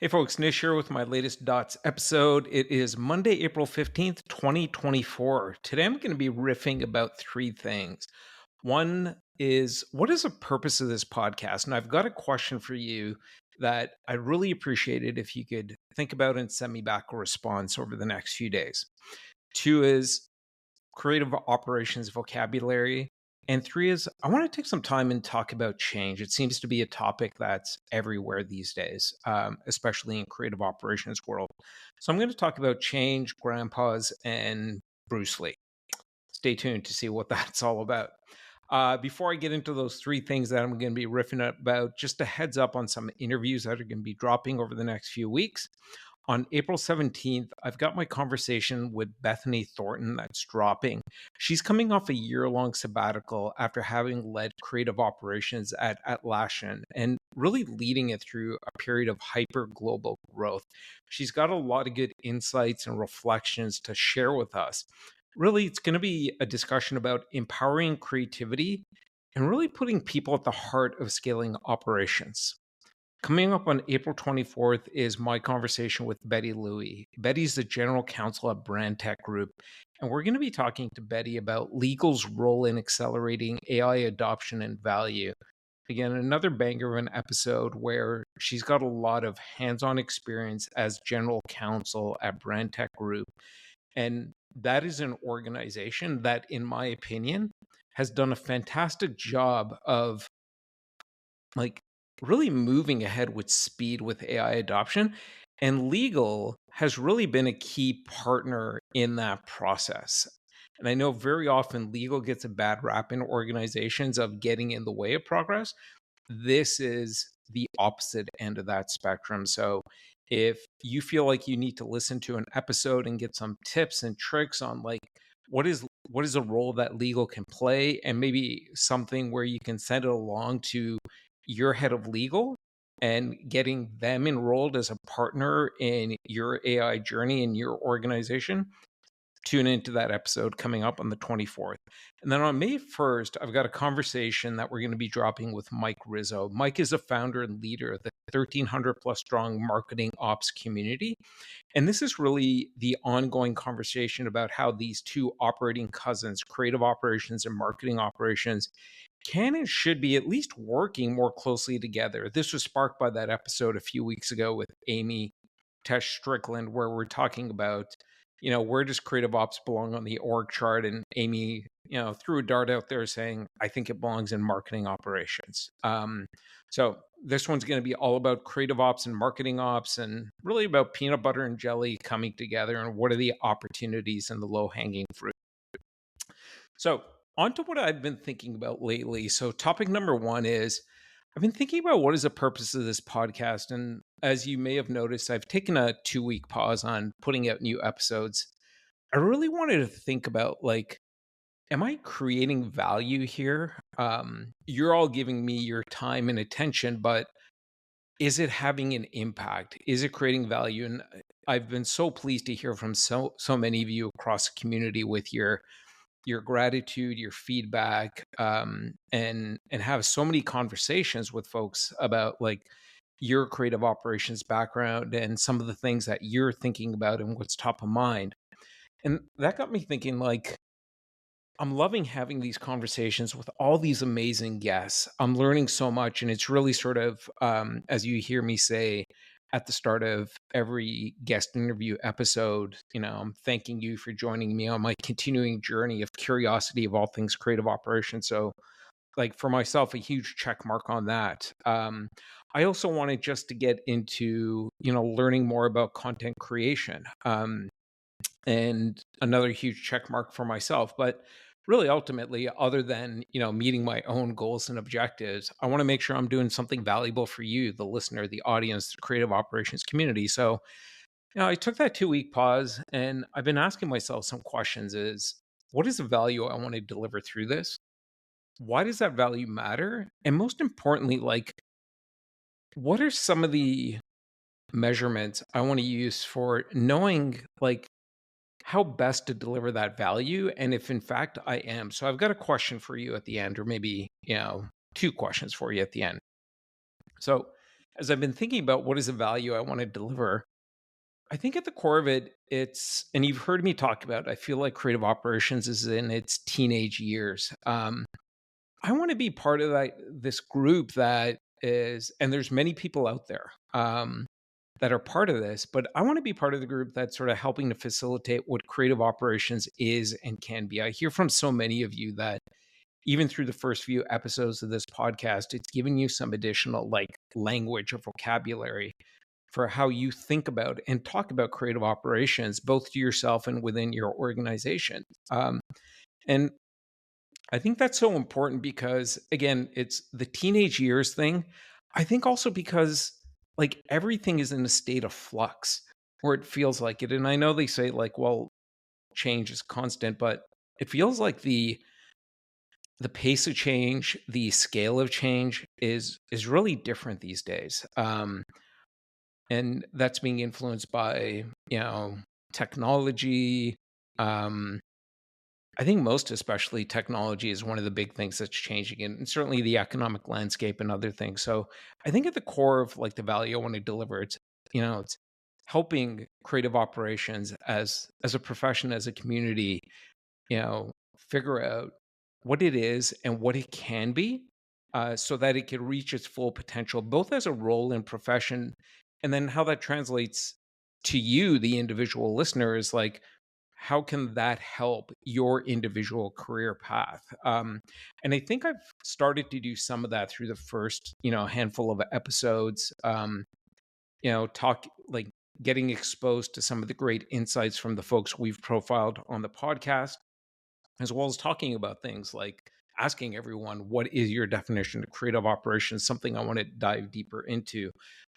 Hey folks, Nish here with my latest Dots episode. It is Monday, April 15th, 2024. Today I'm going to be riffing about three things. One is, what is the purpose of this podcast? And I've got a question for you that I'd really appreciate it if you could think about and send me back a response over the next few days. Two is, creative operations vocabulary. And three is, I want to take some time and talk about change. It seems to be a topic that's everywhere these days, especially in creative operations world. So I'm going to talk about change, grandpas, and Bruce Lee. Stay tuned to see what that's all about. Before I get into those three things that I'm going to be riffing about, just a heads up on some interviews that are going to be dropping over the next few weeks. On April 17th, I've got my conversation with Bethany Thornton that's dropping. She's coming off a year-long sabbatical after having led creative operations at Atlassian and really leading it through a period of hyper-global growth. She's got a lot of good insights and reflections to share with us. Really, it's going to be a discussion about empowering creativity and really putting people at the heart of scaling operations. Coming up on April 24th is my conversation with Betty Louie. Betty's the general counsel at Brand Tech Group, and we're going to be talking to Betty about legal's role in accelerating AI adoption and value. Again, another banger of an episode where she's got a lot of hands on experience as general counsel at Brand Tech Group. And that is an organization that, in my opinion, has done a fantastic job of like really moving ahead with speed with AI adoption. And legal has really been a key partner in that process. And I know very often legal gets a bad rap in organizations of getting in the way of progress. This is the opposite end of that spectrum. So if you feel like you need to listen to an episode and get some tips and tricks on like what is a role that legal can play and maybe something where you can send it along to your head of legal and getting them enrolled as a partner in your AI journey in your organization, tune into that episode coming up on the 24th. And then on May 1st, I've got a conversation that we're going to be dropping with Mike Rizzo. Mike is a founder and leader of the 1,300 plus strong marketing ops community. And this is really the ongoing conversation about how these two operating cousins, creative operations and marketing operations, can and should be at least working more closely together. This was sparked by that episode a few weeks ago with Amy Tesh Strickland, where we're talking about, where does creative ops belong on the org chart? And Amy, threw a dart out there saying, I think it belongs in marketing operations. So this one's going to be all about creative ops and marketing ops and really about peanut butter and jelly coming together and what are the opportunities and the low hanging fruit. So, on to what I've been thinking about lately. So, topic number one is I've been thinking about what is the purpose of this podcast. And as you may have noticed, I've taken a 2 week pause on putting out new episodes. I really wanted to think about like, am I creating value here? You're all giving me your time and attention, but is it having an impact? Is it creating value? And I've been so pleased to hear from so many of you across the community with your gratitude, your feedback, and have so many conversations with folks about like your creative operations background and some of the things that you're thinking about and what's top of mind. And that got me thinking like I'm loving having these conversations with all these amazing guests. I'm learning so much, and it's really sort of as you hear me say at the start of every guest interview episode, I'm thanking you for joining me on my continuing journey of curiosity of all things creative operations. So, like for myself, a huge check mark on that. I also wanted just to get into learning more about content creation. And another huge check mark for myself. But really, ultimately, other than meeting my own goals and objectives, I want to make sure I'm doing something valuable for you, the listener, the audience, the creative operations community. So, I took that 2 week pause, and I've been asking myself some questions: is what is the value I want to deliver through this? Why does that value matter? And most importantly, like, what are some of the measurements I want to use for knowing like how best to deliver that value and if in fact I am. So I've got a question for you at the end, or maybe, two questions for you at the end. So as I've been thinking about what is the value I want to deliver, I think at the core of it, and you've heard me talk about, I feel like creative operations is in its teenage years. I want to be part of this group that is, and there's many people out there that are part of this, but I want to be part of the group that's sort of helping to facilitate what creative operations is and can be. I hear from so many of you that even through the first few episodes of this podcast, it's giving you some additional like language or vocabulary for how you think about and talk about creative operations, both to yourself and within your organization. And I think that's so important because, again, it's the teenage years thing. I think also because like everything is in a state of flux, or it feels like it. And I know they say like, well, change is constant, but it feels like the pace of change, the scale of change is really different these days. And that's being influenced by, technology. Um, I think most especially technology is one of the big things that's changing, and certainly the economic landscape and other things. So I think at the core of like the value I want to deliver, it's helping creative operations as a profession, as a community, figure out what it is and what it can be, so that it can reach its full potential, both as a role and profession, and then how that translates to you, the individual listener, is like, how can that help your individual career path? And I think I've started to do some of that through the first, handful of episodes. Talk like getting exposed to some of the great insights from the folks we've profiled on the podcast, as well as talking about things like asking everyone, what is your definition of creative operations? Something I want to dive deeper into.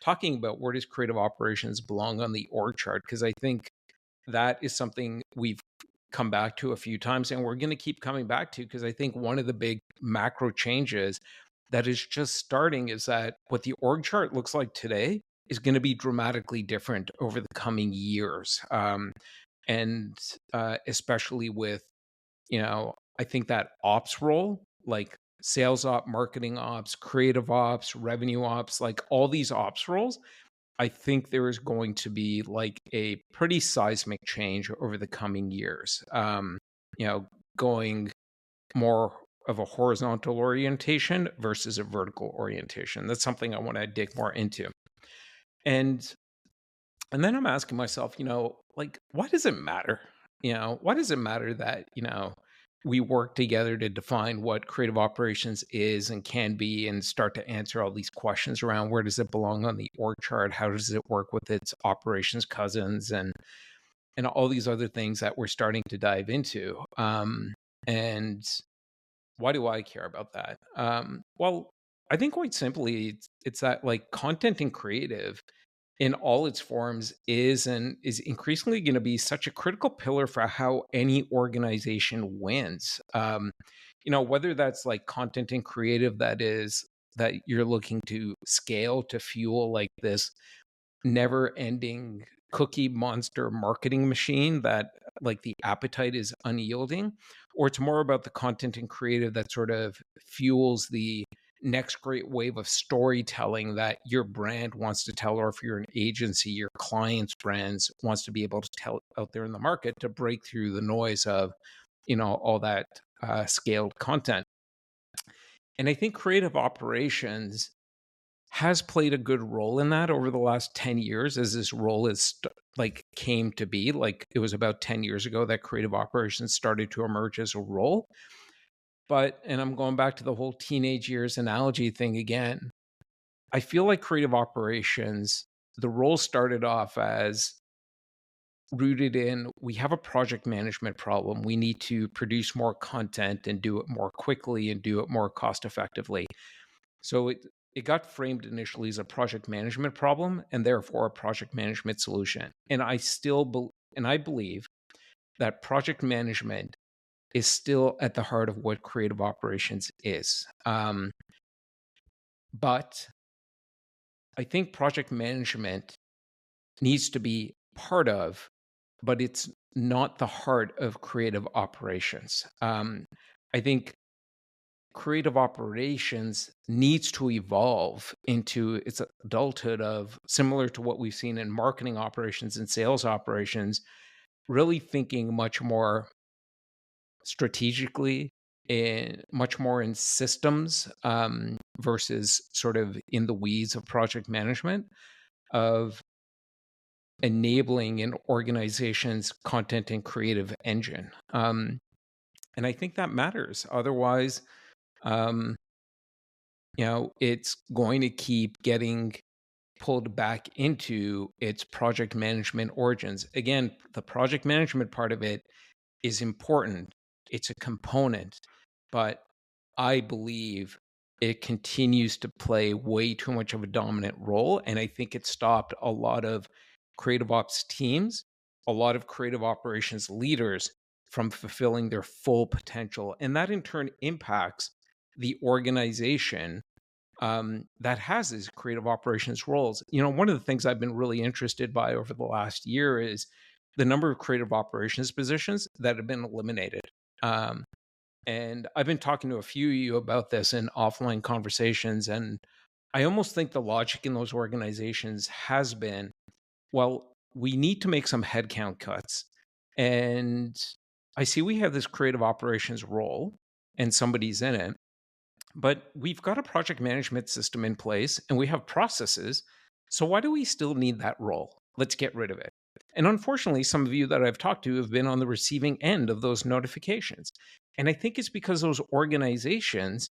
Talking about where does creative operations belong on the org chart? Because I think that is something we've come back to a few times and we're going to keep coming back to, because I think one of the big macro changes that is just starting is that what the org chart looks like today is going to be dramatically different over the coming years. And especially with, I think that ops role, like sales op, marketing ops, creative ops, revenue ops, like all these ops roles, I think there is going to be like a pretty seismic change over the coming years. You know, going more of a horizontal orientation versus a vertical orientation. That's something I want to dig more into. And and then I'm asking myself, like, why does it matter? Why does it matter that, we work together to define what creative operations is and can be, and start to answer all these questions around where does it belong on the org chart? How does it work with its operations cousins, and all these other things that we're starting to dive into? And why do I care about that? Well, I think quite simply, it's that like content and creative in all its forms is increasingly going to be such a critical pillar for how any organization wins. Whether that's like content and creative that you're looking to scale to fuel like this never ending cookie monster marketing machine that like the appetite is unyielding, or it's more about the content and creative that sort of fuels the next great wave of storytelling that your brand wants to tell, or if you're an agency, your client's brands wants to be able to tell out there in the market to break through the noise of all that scaled content. And I think creative operations has played a good role in that over the last 10 years, as this role is like came to be. Like it was about 10 years ago that creative operations started to emerge as a role. But, and I'm going back to the whole teenage years analogy thing again, I feel like creative operations, the role started off as rooted in, we have a project management problem. We need to produce more content and do it more quickly and do it more cost effectively. So it got framed initially as a project management problem and therefore a project management solution. And I believe that project management is still at the heart of what creative operations is. But I think project management needs to be part of, but it's not the heart of creative operations. I think creative operations needs to evolve into its adulthood of similar to what we've seen in marketing operations and sales operations, really thinking much more strategically and much more in systems versus sort of in the weeds of project management, of enabling an organization's content and creative engine. And I think that matters. Otherwise, um, it's going to keep getting pulled back into its project management origins. Again, the project management part of it is important. It's a component, but I believe it continues to play way too much of a dominant role. And I think it stopped a lot of creative ops teams, a lot of creative operations leaders from fulfilling their full potential. And that in turn impacts the organization that has these creative operations roles. One of the things I've been really interested by over the last year is the number of creative operations positions that have been eliminated. Um, and I've been talking to a few of you about this in offline conversations. And I almost think the logic in those organizations has been, well, we need to make some headcount cuts. And I see we have this creative operations role and somebody's in it, but we've got a project management system in place and we have processes. So why do we still need that role? Let's get rid of it. And unfortunately, some of you that I've talked to have been on the receiving end of those notifications. And I think it's because those organizations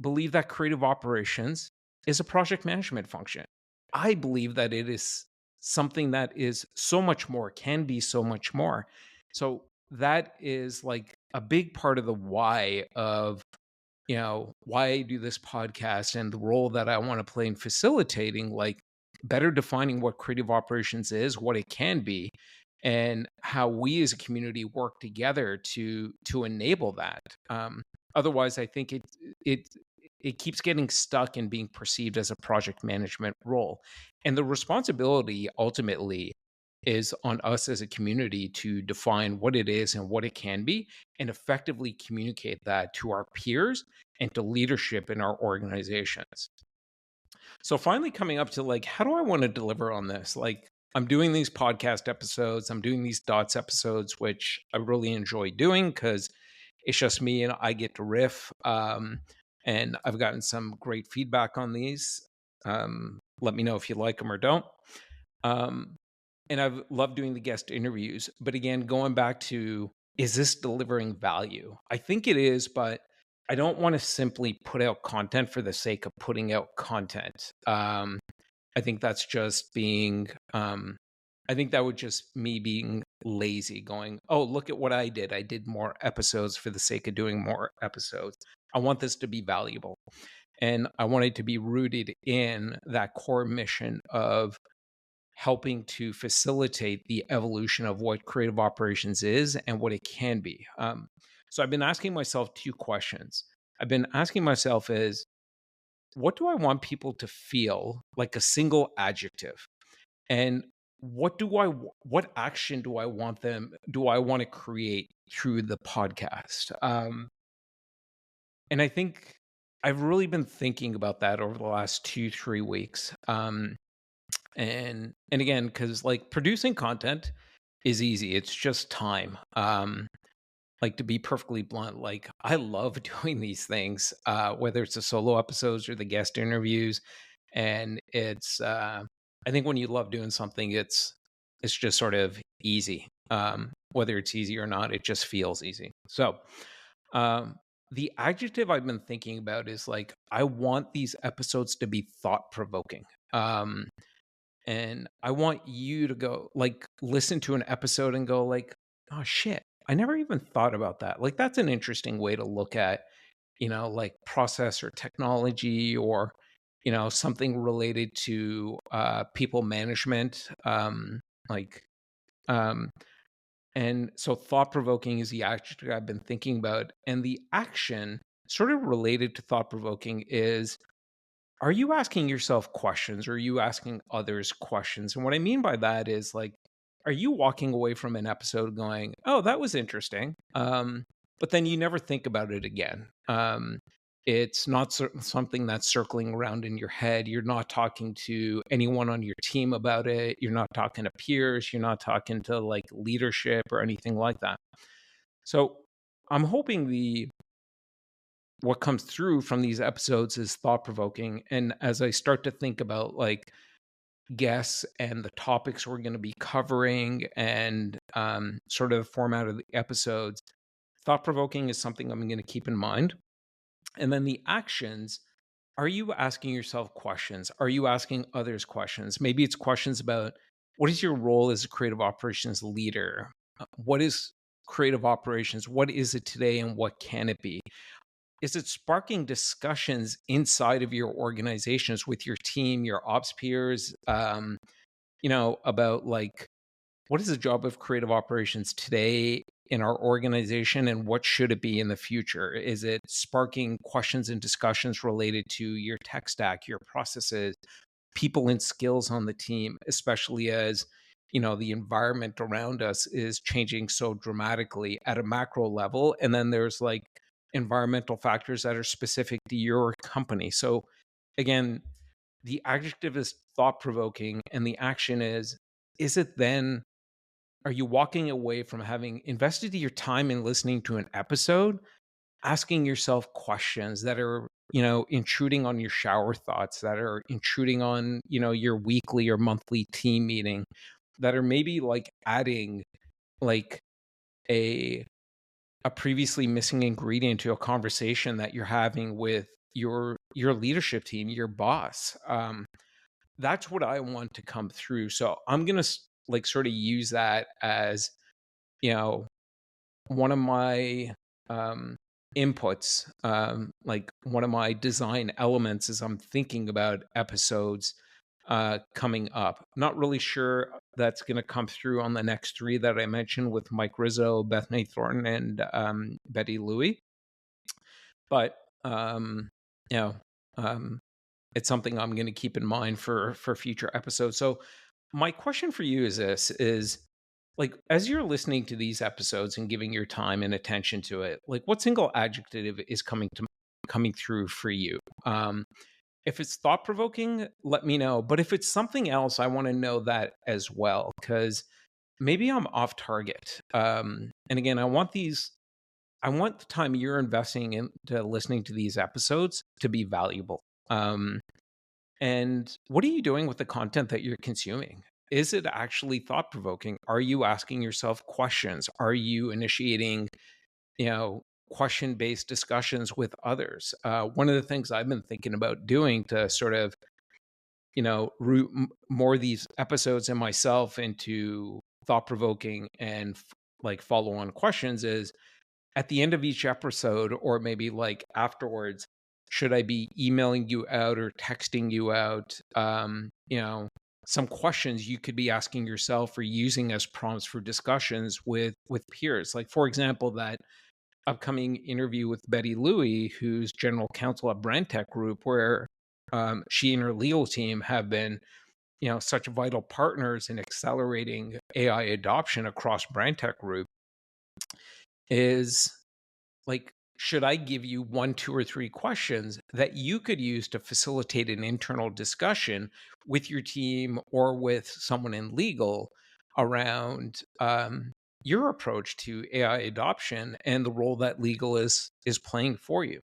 believe that creative operations is a project management function. I believe that it is something that is so much more, can be so much more. So that is like a big part of the why of why I do this podcast and the role that I want to play in facilitating, like better defining what creative operations is, what it can be, and how we as a community work together to enable that. Otherwise, I think it it keeps getting stuck in being perceived as a project management role, and the responsibility ultimately is on us as a community to define what it is and what it can be and effectively communicate that to our peers and to leadership in our organizations. So finally coming up to like, how do I want to deliver on this? Like, I'm doing these podcast episodes, I'm doing these dots episodes, which I really enjoy doing because it's just me and I get to riff. And I've gotten some great feedback on these. Let me know if you like them or don't. Um, and I've loved doing the guest interviews. But again, going back to, is this delivering value? I think it is, but I don't want to simply put out content for the sake of putting out content. I think that's just being, I think that would just me being lazy, going, oh, look at what I did. I did more episodes for the sake of doing more episodes. I want this to be valuable. And I want it to be rooted in that core mission of helping to facilitate the evolution of what creative operations is and what it can be. So I've been asking myself two questions. I've been asking myself is, what do I want people to feel, like a single adjective? And what action do I want to create through the podcast? And I think I've really been thinking about that over the last 2-3 weeks. And again, because like producing content is easy, it's just time. Like, to be perfectly blunt, like I love doing these things, whether it's the solo episodes or the guest interviews. And it's I think when you love doing something, it's just sort of easy. Whether it's easy or not, it just feels easy. So um the adjective I've been thinking about is like, I want these episodes to be thought provoking. And I want you to go, like, listen to an episode and go like, "Oh, shit, I never even thought about that." Like, that's an interesting way to look at, like process or technology or, something related to, people management. Like, um, and so thought provoking is the action I've been thinking about. And the action sort of related to thought provoking is, are you asking yourself questions or are you asking others questions? And what I mean by that is like, are you walking away from an episode going, oh, that was interesting? but then you never think about it again. It's not something that's circling around in your head. You're not talking to anyone on your team about it. You're not talking to peers. You're not talking to like leadership or anything like that. So I'm hoping the what comes through from these episodes is thought provoking. And as I start to think about like guests and the topics we're going to be covering and sort of the format of the episodes, thought provoking is something I'm going to keep in mind. And then the actions, are you asking yourself questions? Are you asking others questions? Maybe it's questions about what is your role as a creative operations leader? What is creative operations? What is it today and what can it be? Is it sparking discussions inside of your organizations with your team, your ops peers, about like what is the job of creative operations today in our organization and what should it be in the future? Is it sparking questions and discussions related to your tech stack, your processes, people and skills on the team, especially as the environment around us is changing so dramatically at a macro level, and then there's like environmental factors that are specific to your company. So again, the adjective is thought provoking and the action is it then, are you walking away from having invested your time in listening to an episode, asking yourself questions that are, intruding on your shower thoughts, that are intruding on, your weekly or monthly team meeting, that are maybe like adding like a a previously missing ingredient to a conversation that you're having with your leadership team, your boss. That's what I want to come through. So I'm gonna like sort of use that as you know one of my um, inputs, like one of my design elements as I'm thinking about episodes coming up. Not really sure that's going to come through on the next three that I mentioned with Mike Rizzo, Bethany Thornton, and Betty Louie. But you know, um, it's something I'm going to keep in mind for future episodes. So my question for you is this: is like as you're listening to these episodes and giving your time and attention to it, like what single adjective is coming through for you? If it's thought provoking, let me know. But if it's something else, I want to know that as well because maybe I'm off target. And again, I want the time you're investing into listening to these episodes to be valuable. Um, and what are you doing with the content that you're consuming? Is it actually thought provoking? Are you asking yourself questions? Are you initiating, you know, question based discussions with others? One of the things I've been thinking about doing to sort of, root more of these episodes and myself into thought provoking and like follow on questions is at the end of each episode or maybe like afterwards, should I be emailing you out or texting you out some questions you could be asking yourself or using as prompts for discussions with peers, like for example that upcoming interview with Betty Louie, who's general counsel at Brandtech Group, where she and her legal team have been such vital partners in accelerating AI adoption across Brandtech Group, is like, should I give you one, two, or three questions that you could use to facilitate an internal discussion with your team or with someone in legal around your approach to AI adoption and the role that legal is playing for you?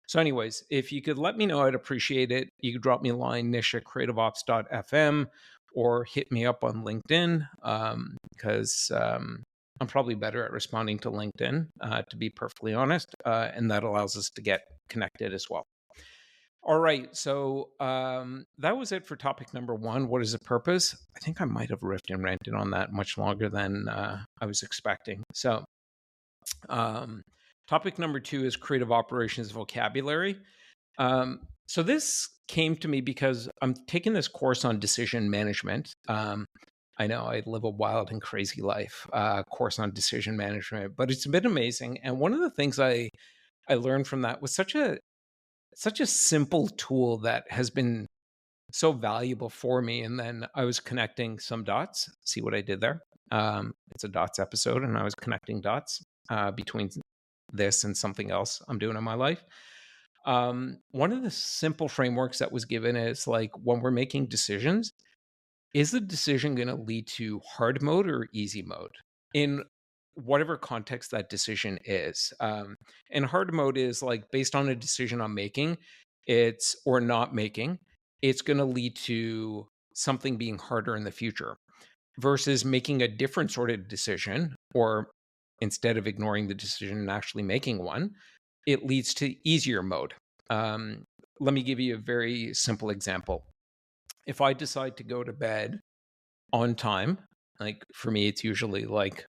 So, anyways, if you could let me know, I'd appreciate it. You could drop me a line, nish at creativeops.fm, or hit me up on LinkedIn because I'm probably better at responding to LinkedIn, to be perfectly honest, and that allows us to get connected as well. All right, so that was it for topic number one. What is the purpose? I think I might have riffed and ranted on that much longer than I was expecting. So topic number two is creative operations vocabulary. So this came to me because I'm taking this course on decision management. I know I live a wild and crazy life, course on decision management, but it's been amazing. And one of the things I learned from that was such a simple tool that has been so valuable for me. And then I was connecting some dots. See what I did there? It's a dots episode, and I was connecting dots between this and something else I'm doing in my life. One of the simple frameworks that was given is like when we're making decisions, is the decision going to lead to hard mode or easy mode in whatever context that decision is? And hard mode is like based on a decision I'm making, it's or not making, it's going to lead to something being harder in the future versus making a different sort of decision, or instead of ignoring the decision and actually making one, it leads to easier mode. Um, Let me give you a very simple example. If I decide to go to bed on time, like for me, it's usually like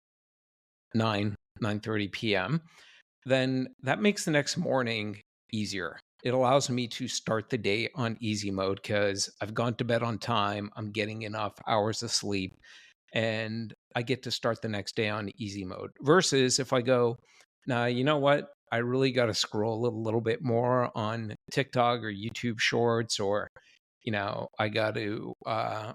9:30 p.m., then that makes the next morning easier. It allows me to start the day on easy mode because I've gone to bed on time. I'm getting enough hours of sleep and I get to start the next day on easy mode. Versus if I go, nah, you know what? I really got to scroll a little bit more on TikTok or YouTube shorts, or, I got to,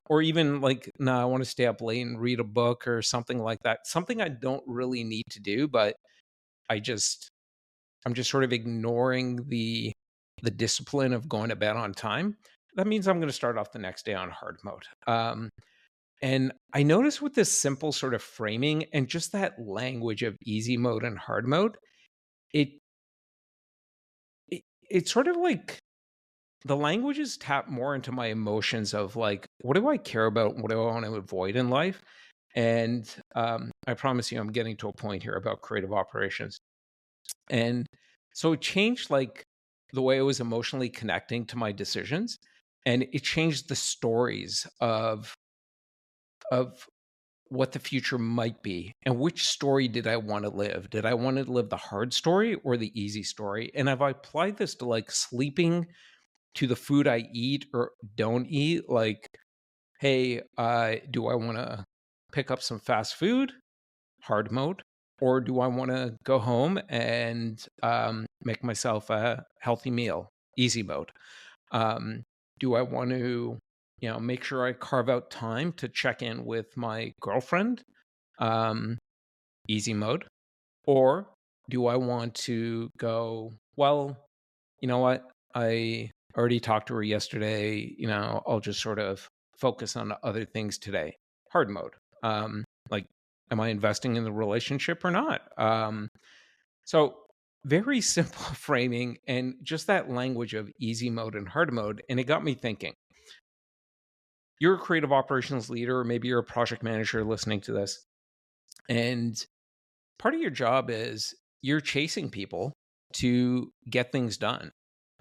or even like, nah, I want to stay up late and read a book or something like that. Something I don't really need to do, but I just, I'm just sort of ignoring the discipline of going to bed on time. That means I'm going to start off the next day on hard mode. And I noticed with this simple sort of framing and just that language of easy mode and hard mode, it it's sort of like the languages tap more into my emotions of like, what do I care about? What do I want to avoid in life? And I promise you, I'm getting to a point here about creative operations. And so it changed like the way I was emotionally connecting to my decisions. And it changed the stories of what the future might be and which story did I want to live. Did I want to live the hard story or the easy story? And if I applied this to like sleeping, to the food I eat or don't eat, like, hey, do I want to pick up some fast food? Hard mode. Or do I want to go home and make myself a healthy meal? Easy mode. Um, do I want to, make sure I carve out time to check in with my girlfriend? Um, Easy mode. Or do I want to go, well, you know what? I already talked to her yesterday. I'll just sort of focus on other things today. Hard mode. Like, am I investing in the relationship or not? So, very simple framing and just that language of easy mode and hard mode. And it got me thinking. You're a creative operations leader, or maybe you're a project manager listening to this. And part of your job is you're chasing people to get things done.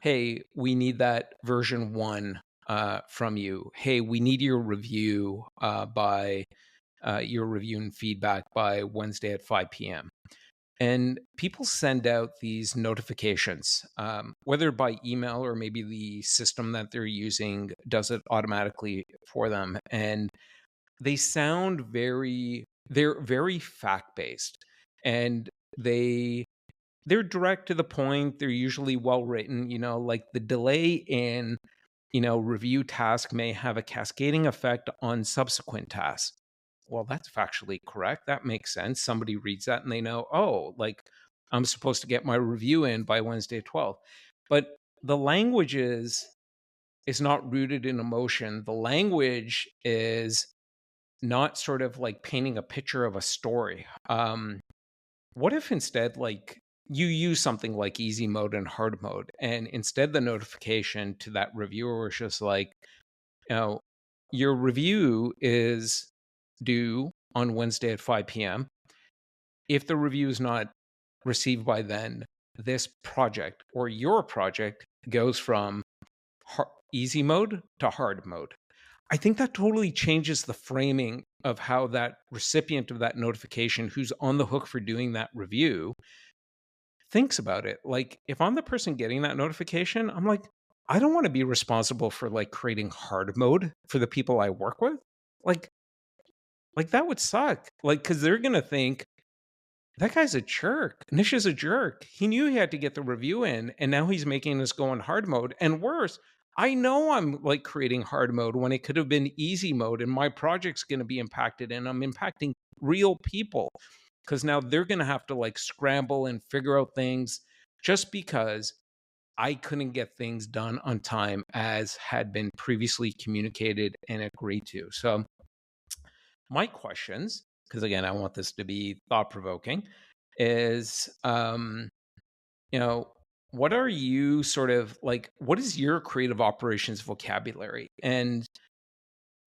Hey, we need that version one from you. Hey, we need your review by your review and feedback by Wednesday at 5 p.m. And people send out these notifications, whether by email or maybe the system that they're using does it automatically for them. And they sound they're very fact based, and they're direct to the point. They're usually well written, like the delay in, review task may have a cascading effect on subsequent tasks. Well, that's factually correct. That makes sense. Somebody reads that and they know, oh, like I'm supposed to get my review in by Wednesday 12th. But the language is not rooted in emotion. The language is not sort of like painting a picture of a story. What if instead, like, you use something like easy mode and hard mode, and instead the notification to that reviewer was just like, you know, your review is due on Wednesday at 5 p.m. If the review is not received by then, this project or your project goes from easy mode to hard mode. I think that totally changes the framing of how that recipient of that notification, who's on the hook for doing that review, thinks about it. Like, if I'm the person getting that notification, I'm like, I don't want to be responsible for like creating hard mode for the people I work with. Like, like that would suck. Like, because they're gonna think that guy's a jerk. Nish is a jerk. He knew he had to get the review in, and now he's making us go in hard mode. And worse, I know I'm like creating hard mode when it could have been easy mode, and my project's going to be impacted, and I'm impacting real people. because now they're going to have to like scramble and figure out things just because I couldn't get things done on time as had been previously communicated and agreed to. So, my questions, because again, I want this to be thought provoking, is, you know, what are you sort of like, what is your creative operations vocabulary? And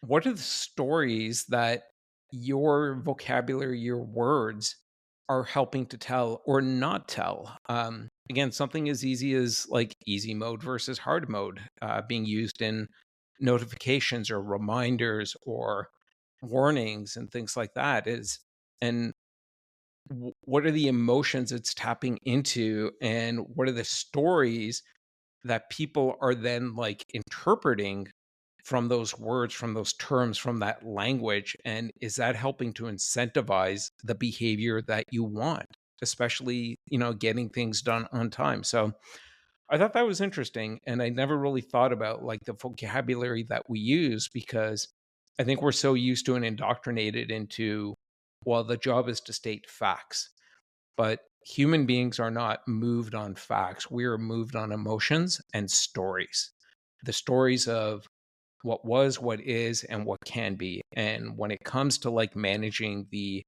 what are the stories that your vocabulary, your words are helping to tell or not tell? Again, something as easy as like easy mode versus hard mode being used in notifications or reminders or warnings and things like that is, and what are the emotions it's tapping into, and what are the stories that people are then like interpreting from those words, from those terms, from that language? And is that helping to incentivize the behavior that you want, especially, getting things done on time? So I thought that was interesting. And I never really thought about like the vocabulary that we use, because I think we're so used to and indoctrinated into, well, the job is to state facts. But human beings are not moved on facts. We are moved on emotions and stories. The stories of what was, what is, and what can be. And when it comes to like managing the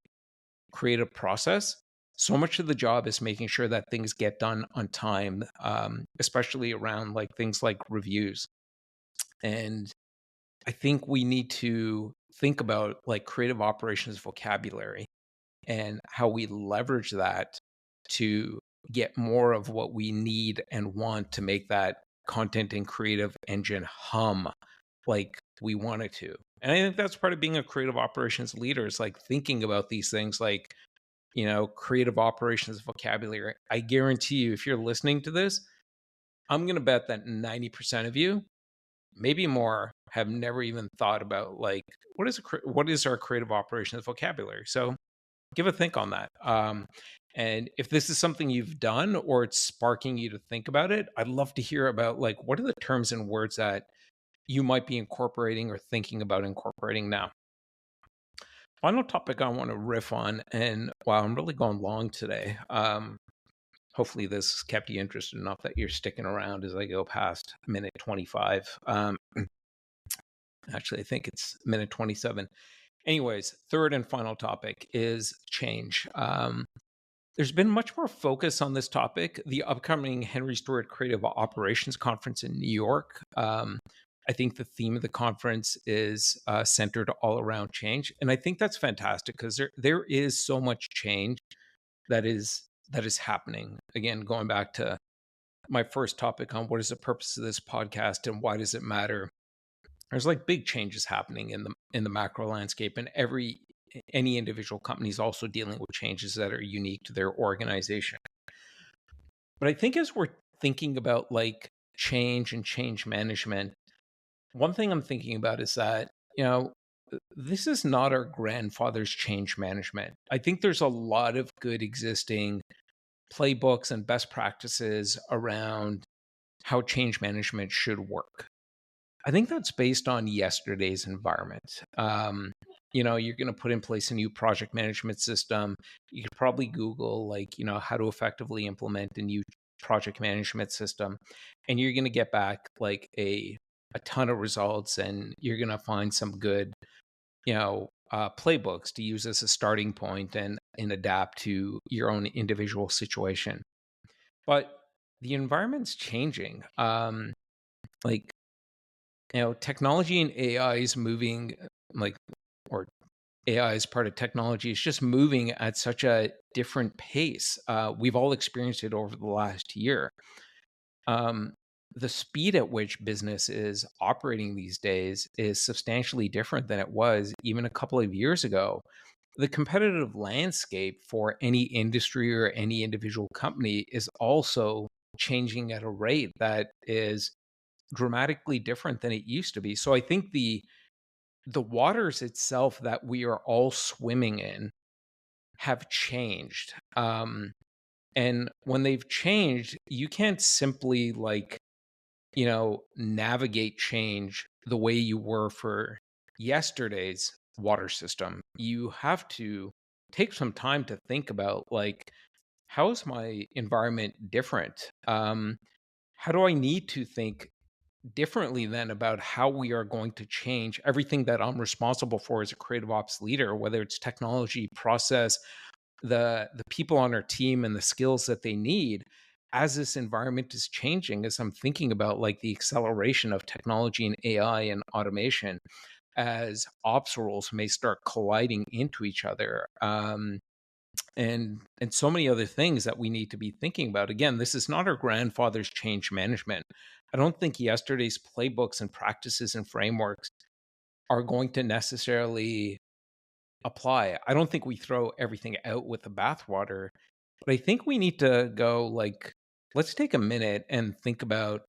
creative process, so much of the job is making sure that things get done on time, especially around like things like reviews. And I think we need to think about like creative operations vocabulary and how we leverage that to get more of what we need and want to make that content and creative engine hum like we want it to. And I think that's part of being a creative operations leader, is like thinking about these things like, creative operations vocabulary. I guarantee you, if you're listening to this, I'm going to bet that 90% of you, maybe more, have never even thought about like what is our creative operations vocabulary. So give a think on that. And if this is something you've done or it's sparking you to think about it, I'd love to hear about like what are the terms and words that you might be incorporating or thinking about incorporating now. Final topic I want to riff on, and wow, I'm really going long today. Hopefully this kept you interested enough that you're sticking around as I go past minute 25. Actually, I think it's minute 27. Anyways, third and final topic is change. There's been much more focus on this topic. The upcoming Henry Stewart Creative Operations Conference in New York. I think the theme of the conference is centered all around change, and I think that's fantastic because there is so much change that is happening. Again, going back to my first topic on what is the purpose of this podcast and why does it matter, there's like big changes happening in the macro landscape, and any individual company is also dealing with changes that are unique to their organization. But I think as we're thinking about like change and change management, one thing I'm thinking about is that, this is not our grandfather's change management. I think there's a lot of good existing playbooks and best practices around how change management should work. I think that's based on yesterday's environment. You're going to put in place a new project management system. You could probably Google, like, how to effectively implement a new project management system, and you're going to get back like a ton of results, and you're going to find some good, playbooks to use as a starting point and adapt to your own individual situation. But the environment's changing. Like technology and AI is moving, like, or AI is part of technology, is just moving at such a different pace. We've all experienced it over the last year. The speed at which business is operating these days is substantially different than it was even a couple of years ago. The competitive landscape for any industry or any individual company is also changing at a rate that is dramatically different than it used to be. So I think the waters itself that we are all swimming in have changed. And when they've changed, you can't simply like, navigate change the way you were for yesterday's water system. You have to take some time to think about, like, how is my environment different? How do I need to think differently then about how we are going to change everything that I'm responsible for as a creative ops leader, whether it's technology, process, the people on our team and the skills that they need as this environment is changing, as I'm thinking about like the acceleration of technology and AI and automation, as ops roles may start colliding into each other. And so many other things that we need to be thinking about. Again, this is not our grandfather's change management. I don't think yesterday's playbooks and practices and frameworks are going to necessarily apply. I don't think we throw everything out with the bathwater, but I think we need to go like, let's take a minute and think about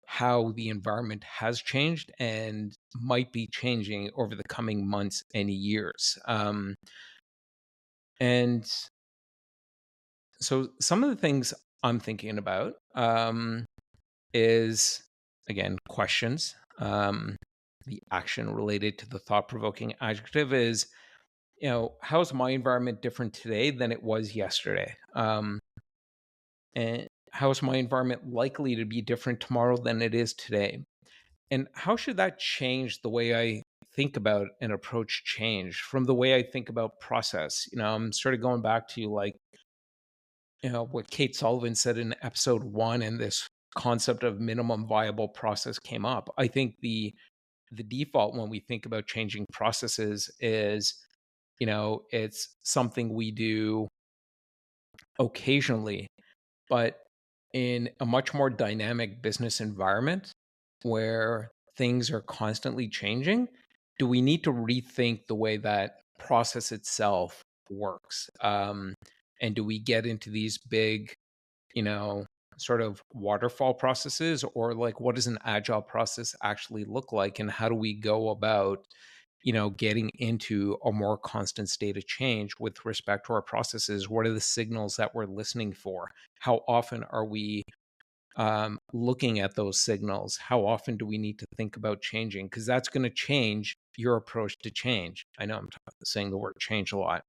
how the environment has changed and might be changing over the coming months and years. And so some of the things I'm thinking about is, again, questions. The action related to the thought provoking adjective is, how's my environment different today than it was yesterday? And how is my environment likely to be different tomorrow than it is today? And how should that change the way I think about and approach change from the way I think about process? I'm sort of going back to like, what Kate Sullivan said in episode 1, and this concept of minimum viable process came up. I think the default when we think about changing processes is, it's something we do occasionally, but in a much more dynamic business environment where things are constantly changing, do we need to rethink the way that process itself works? And do we get into these big, you know, sort of waterfall processes, or like what does an agile process actually look like? And how do we go about, getting into a more constant state of change with respect to our processes? What are the signals that we're listening for? How often are we looking at those signals? How often do we need to think about changing? Because that's going to change your approach to change. I know I'm saying the word change a lot.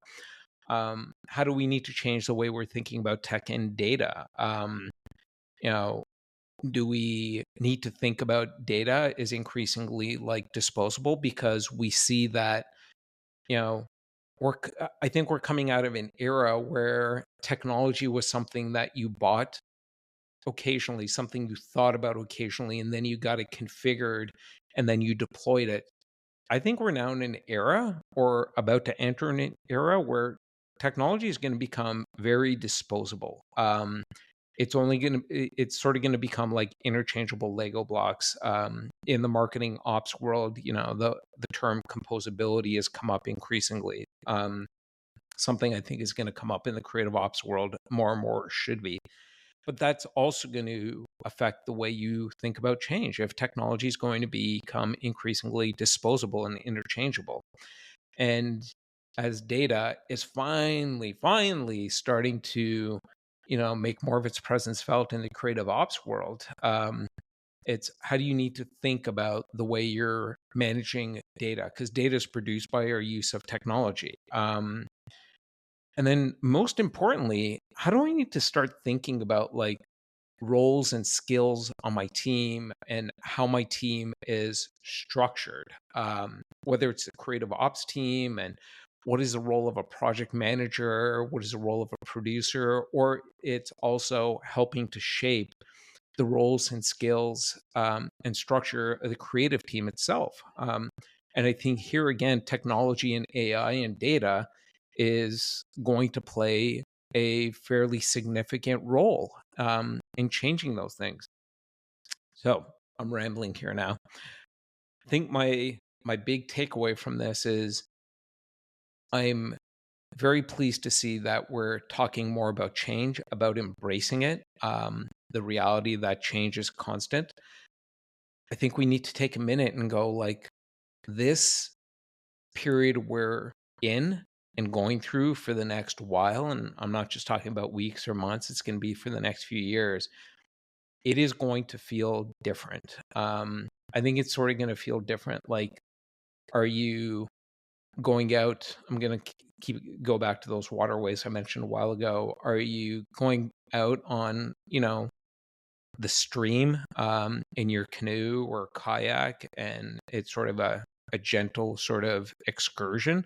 How do we need to change the way we're thinking about tech and data? You know, do we need to think about data is increasingly like disposable, because we see that, you know, I think we're coming out of an era where technology was something that you bought occasionally, something you thought about occasionally, and then you got it configured and then you deployed it. I think we're now in an era, or about to enter an era, where technology is going to become very disposable. It's sort of going to become like interchangeable Lego blocks. In the marketing ops world, the term composability has come up increasingly. Something I think is going to come up in the creative ops world more and more, should be. But that's also going to affect the way you think about change. If technology is going to become increasingly disposable and interchangeable, and as data is finally starting to, make more of its presence felt in the creative ops world, it's how do you need to think about the way you're managing data? Because data is produced by our use of technology. And then most importantly, how do I need to start thinking about like roles and skills on my team and how my team is structured? Whether it's a creative ops team, and what is the role of a project manager, what is the role of a producer, or it's also helping to shape the roles and skills, and structure of the creative team itself. And I think here again, technology and AI and data is going to play a fairly significant role, in changing those things. So I'm rambling here now. I think my big takeaway from this is I'm very pleased to see that we're talking more about change, about embracing it, the reality that change is constant. I think we need to take a minute and go like, this period we're in and going through for the next while, and I'm not just talking about weeks or months, it's going to be for the next few years, it is going to feel different. I think it's sort of going to feel different. Like, are you going out? I'm going to go back to those waterways I mentioned a while ago. Are you going out on, the stream in your canoe or kayak, and it's sort of a gentle sort of excursion,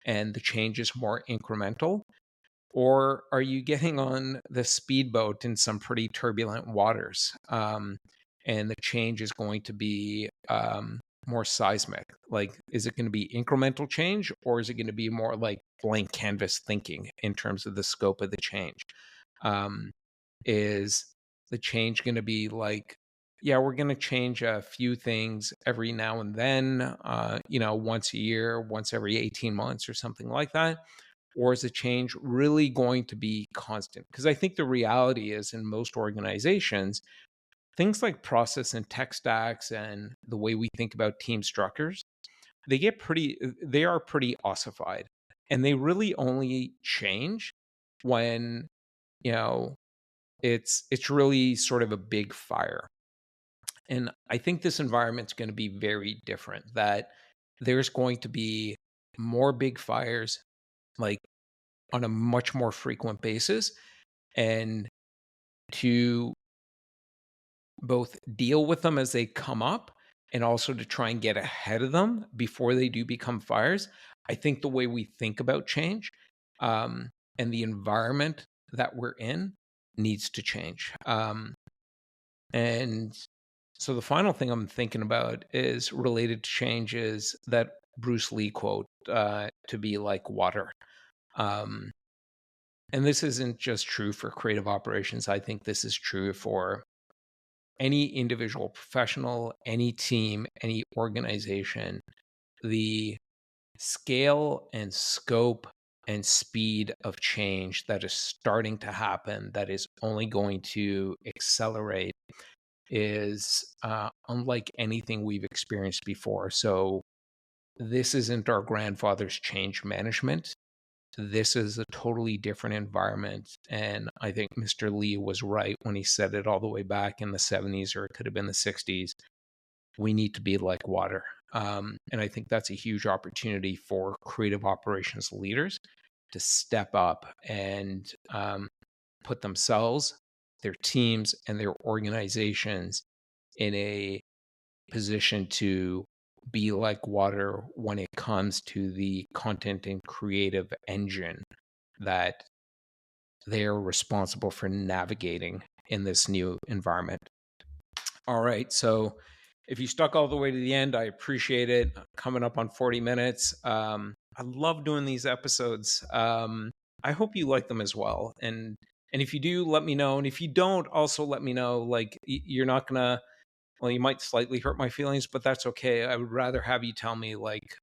and the change is more incremental? Or are you getting on the speedboat in some pretty turbulent waters? And the change is going to be more seismic. Like, is it going to be incremental change, or is it going to be more like blank canvas thinking in terms of the scope of the change? Um, is the change going to be like, yeah, we're going to change a few things every now and then, once a year, once every 18 months or something like that? Or is the change really going to be constant? Because I think the reality is, in most organizations, things like process and tech stacks and the way we think about team structures, they are pretty ossified. And they really only change when, you know, it's really sort of a big fire. And I think this environment's going to be very different, that there's going to be more big fires, like, on a much more frequent basis, and to both deal with them as they come up and also to try and get ahead of them before they do become fires. I think the way we think about change, and the environment that we're in, needs to change. And so the final thing I'm thinking about is related to change, is that Bruce Lee quote, to be like water. Um, and this isn't just true for creative operations. I think this is true for any individual professional, any team, any organization. The scale and scope and speed of change that is starting to happen, that is only going to accelerate, is unlike anything we've experienced before. So, this isn't our grandfather's change management. This is a totally different environment. And I think Mr. Lee was right when he said it all the way back in the 70s, or it could have been the 60s. We need to be like water. And I think that's a huge opportunity for creative operations leaders to step up and put themselves, their teams, and their organizations in a position to be like water when it comes to the content and creative engine that they're responsible for navigating in this new environment. All right. So if you stuck all the way to the end, I appreciate it. Coming up on 40 minutes. I love doing these episodes. I hope you like them as well. And if you do, let me know. And if you don't, also let me know. Like, you're not gonna, well, you might slightly hurt my feelings, but that's okay. I would rather have you tell me, like,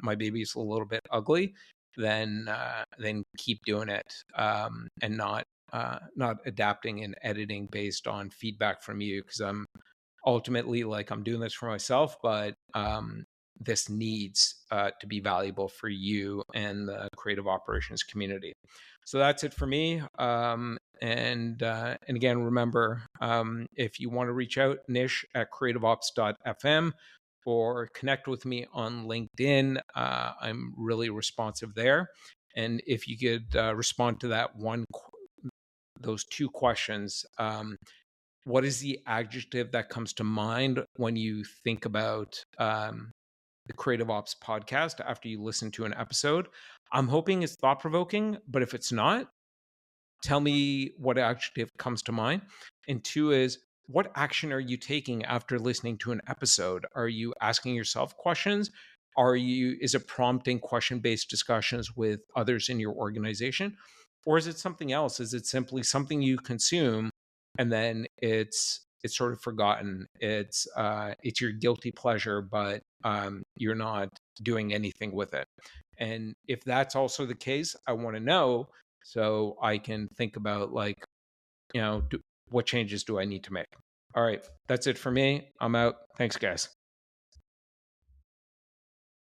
my baby's a little bit ugly, than keep doing it, and not adapting and editing based on feedback from you, because I'm ultimately, like, I'm doing this for myself, but this needs to be valuable for you and the creative operations community. So that's it for me. And again, remember, if you want to reach out, Nish at creativeops.fm, or connect with me on LinkedIn. I'm really responsive there. And if you could respond to those two questions. What is the adjective that comes to mind when you think about the Creative Ops podcast after you listen to an episode? I'm hoping it's thought provoking, but if it's not, tell me what adjective comes to mind. And two is, what action are you taking after listening to an episode? Are you asking yourself questions? Is it prompting question-based discussions with others in your organization? Or is it something else? Is it simply something you consume and then it's sort of forgotten? It's your guilty pleasure, but you're not doing anything with it. And if that's also the case, I want to know, so I can think about, like, what changes do I need to make? All right, that's it for me. I'm out. Thanks, guys.